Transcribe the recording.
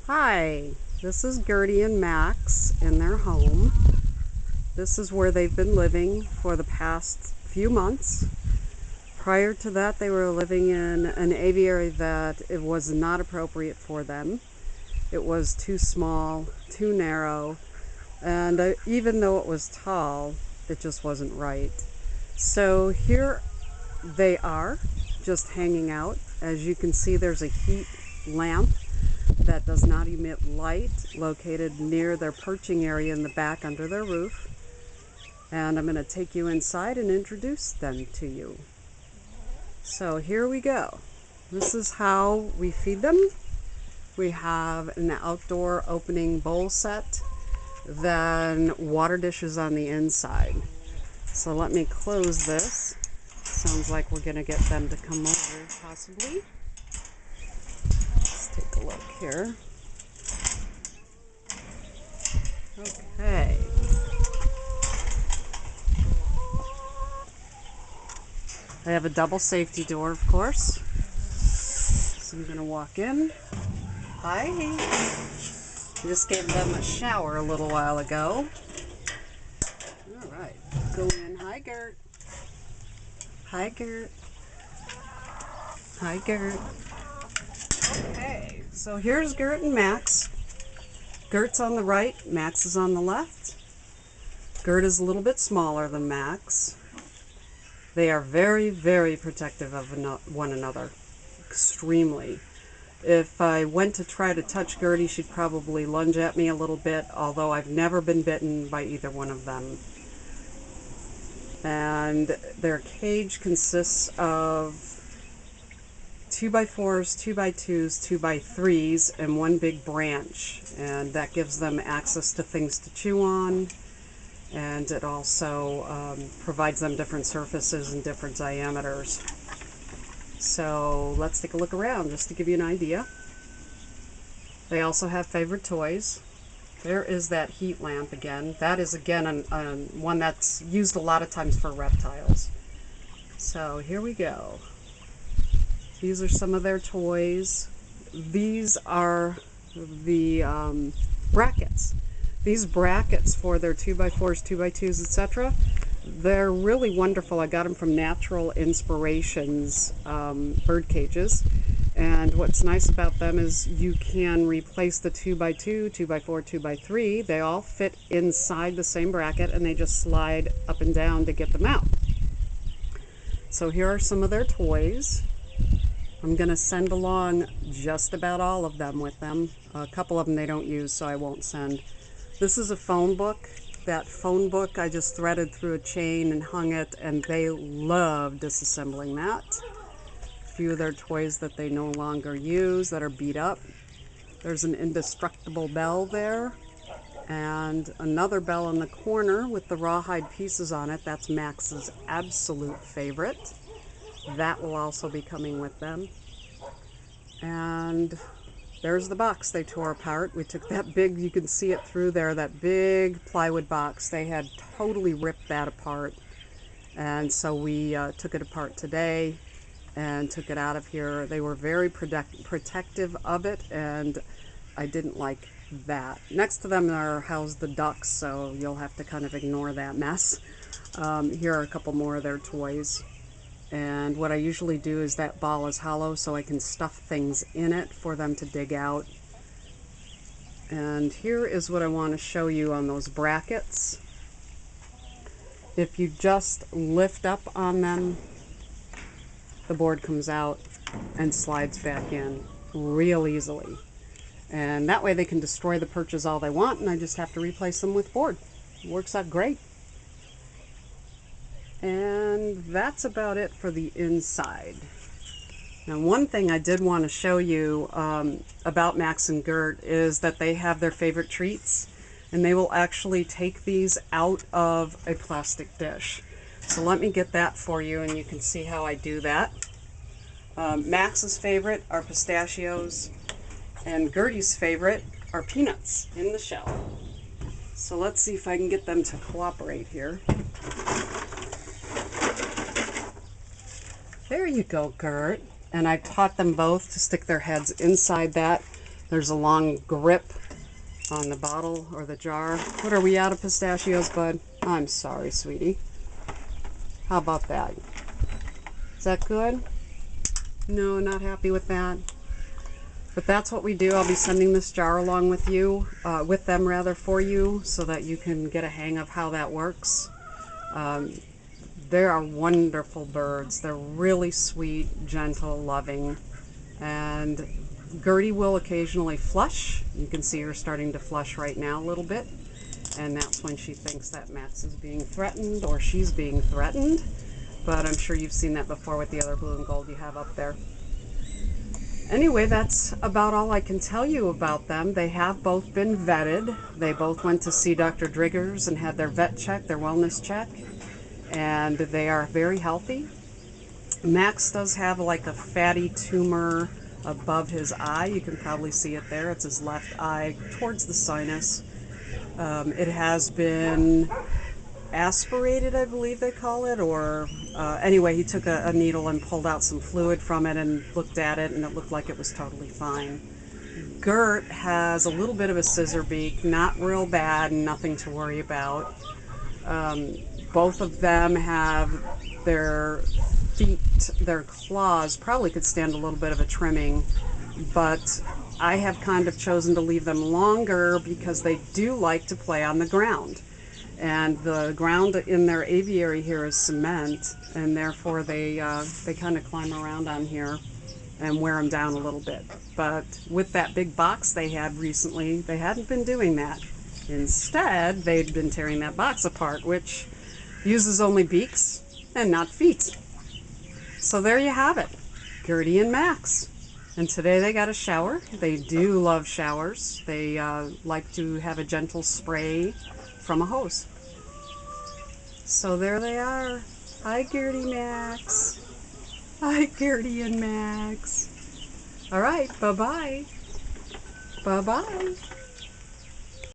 Hi, this is Gertie and Max in their home. This is where they've been living for the past few months. Prior to that, they were living in an aviary that it was not appropriate for them. It was too small, too narrow, and even though it was tall, it just wasn't right. So here they are, just hanging out. As you can see, there's a heat lamp that does not emit light located near their perching area in the back under their roof. And I'm going to take you inside and introduce them to you. So here we go. This is how we feed them. We have an outdoor opening bowl set, then water dishes on the inside. So let me close this. Sounds like we're going to get them to come over possibly. Let's take a look here. Okay. I have a double safety door, of course. So I'm going to walk in. Hi. Just gave them a shower a little while ago. All right. Go in. Hi, Gert. Hi, Gert. Hi, Gert. Okay. So here's Gert and Max. Gert's on the right. Max is on the left. Gert is a little bit smaller than Max. They are very, very protective of one another. Extremely. If I went to try to touch Gertie, she'd probably lunge at me a little bit, although I've never been bitten by either one of them. And their cage consists of 2x4s, 2x2s, 2x3s, and one big branch. And that gives them access to things to chew on. And it also provides them different surfaces and different diameters. So let's take a look around just to give you an idea. They also have favorite toys. There is that heat lamp again. That is again one that's used a lot of times for reptiles. So here we go. These are some of their toys. These are the brackets. These brackets for their 2x4s, 2x2s, etc., they're really wonderful. I got them from Natural Inspirations bird cages. And what's nice about them is you can replace the 2x2, 2x4, 2x3. They all fit inside the same bracket and they just slide up and down to get them out. So here are some of their toys. I'm going to send along just about all of them with them. A couple of them they don't use, so I won't send. This is a phone book. That phone book I just threaded through a chain and hung it, and they love disassembling that. A few of their toys that they no longer use that are beat up. There's an indestructible bell there, and another bell in the corner with the rawhide pieces on it. That's Max's absolute favorite. That will also be coming with them. And there's the box they tore apart. We took that big, you can see it through there, that big plywood box. They had totally ripped that apart. And so we took it apart today and took it out of here. They were very protective of it, and I didn't like that. Next to them are housed the ducks, so you'll have to kind of ignore that mess. Here are a couple more of their toys. And what I usually do is that ball is hollow so I can stuff things in it for them to dig out. And here is what I want to show you on those brackets. If you just lift up on them, the board comes out and slides back in real easily. And that way they can destroy the perches all they want, and I just have to replace them with board. It works out great. And that's about it for the inside. Now, one thing I did want to show you about Max and Gert is that they have their favorite treats, and they will actually take these out of a plastic dish. So let me get that for you, and you can see how I do that. Max's favorite are pistachios, and Gertie's favorite are peanuts in the shell. So let's see if I can get them to cooperate here. There you go, Gert. And I taught them both to stick their heads inside that. There's a long grip on the bottle or the jar. What, are we out of pistachios, bud? I'm sorry, sweetie. How about that? Is that good? No, not happy with that. But that's what we do. I'll be sending this jar along with you, with them rather, for you, so that you can get a hang of how that works. They are wonderful birds. They're really sweet, gentle, loving, and Gertie will occasionally flush. You can see her starting to flush right now a little bit, and that's when she thinks that Max is being threatened or she's being threatened. But I'm sure you've seen that before with the other blue and gold you have up there. Anyway, that's about all I can tell you about them. They have both been vetted. They both went to see Dr. Driggers and had their vet check, their wellness check, and they are very healthy. Max does have like a fatty tumor above his eye. You can probably see it there. It's his left eye towards the sinus. It has been aspirated, I believe they call it, or anyway, he took a needle and pulled out some fluid from it and looked at it, and it looked like it was totally fine. Gert has a little bit of a scissor beak, not real bad, nothing to worry about. Both of them have their feet, their claws probably could stand a little bit of a trimming, but I have kind of chosen to leave them longer because they do like to play on the ground. And the ground in their aviary here is cement, and therefore they kind of climb around on here and wear them down a little bit. But with that big box they had recently, they hadn't been doing that. Instead, they'd been tearing that box apart, which uses only beaks and not feet. So there you have it, Gertie and Max. And today they got a shower. They do love showers. They like to have a gentle spray from a hose. So there they are. Hi, Gertie, Max. Hi, Gertie and Max. All right, bye-bye. Bye-bye.